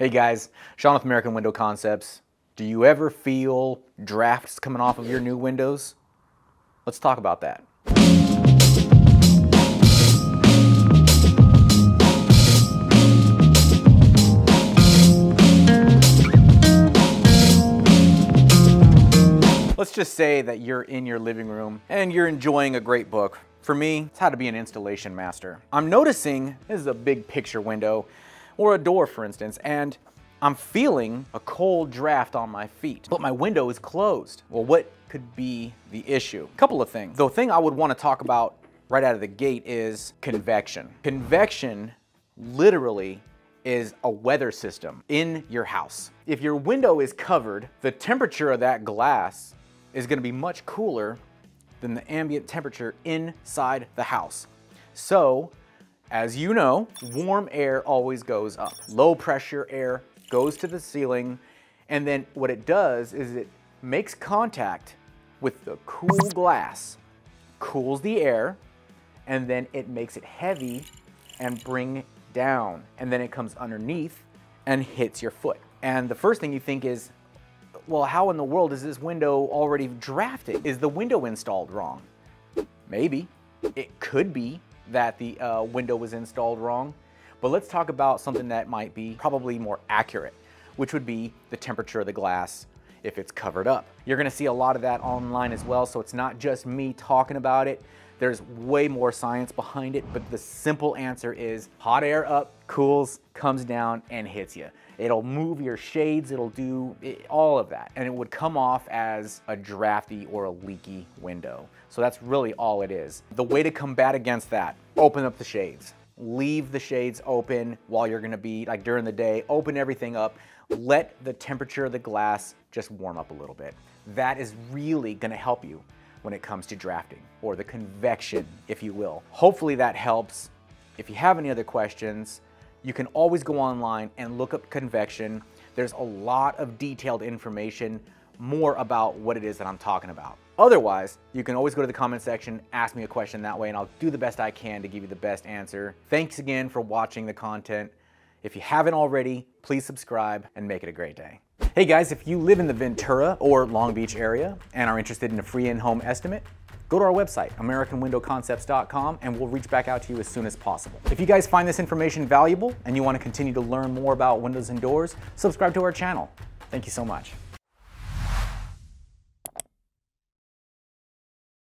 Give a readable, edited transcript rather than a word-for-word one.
Hey guys, Sean with American Window Concepts. Do you ever feel drafts coming off of your new windows? Let's talk about that. Let's just say that you're in your living room and you're enjoying a great book. For me, it's how to be an installation master. I'm noticing this is a big picture window or a door, for instance, and I'm feeling a cold draft on my feet, but my window is closed. Well, what could be the issue? A couple of things. The thing I would want to talk about right out of the gate is convection. Convection literally is a weather system in your house. If your window is covered, the temperature of that glass is going to be much cooler than the ambient temperature inside the house. So, as you know, warm air always goes up. Low pressure air goes to the ceiling, and then what it does is it makes contact with the cool glass, cools the air, and then it makes it heavy and bring it down. And then it comes underneath and hits your foot. And the first thing you think is, well, how in the world is this window already drafted? Is the window installed wrong? Maybe. It could be that the window was installed wrong. But let's talk about something that might be probably more accurate, which would be the temperature of the glass if it's covered up. You're gonna see a lot of that online as well, so it's not just me talking about it. There's way more science behind it, but the simple answer is hot air up, cools, comes down, and hits you. It'll move your shades, it'll do all of that, and it would come off as a drafty or a leaky window. So that's really all it is. The way to combat against that, open up the shades. Leave the shades open while you're gonna be, like during the day, open everything up, let the temperature of the glass just warm up a little bit. That is really gonna help you when it comes to drafting, or the convection, if you will. Hopefully that helps. If you have any other questions, you can always go online and look up convection. There's a lot of detailed information, more about what it is that I'm talking about. Otherwise, you can always go to the comment section, ask me a question that way, and I'll do the best I can to give you the best answer. Thanks again for watching the content. If you haven't already, please subscribe and make it a great day. Hey guys, if you live in the Ventura or Long Beach area and are interested in a free in-home estimate, go to our website, AmericanWindowConcepts.com, and we'll reach back out to you as soon as possible. If you guys find this information valuable and you want to continue to learn more about windows and doors, subscribe to our channel. Thank you so much.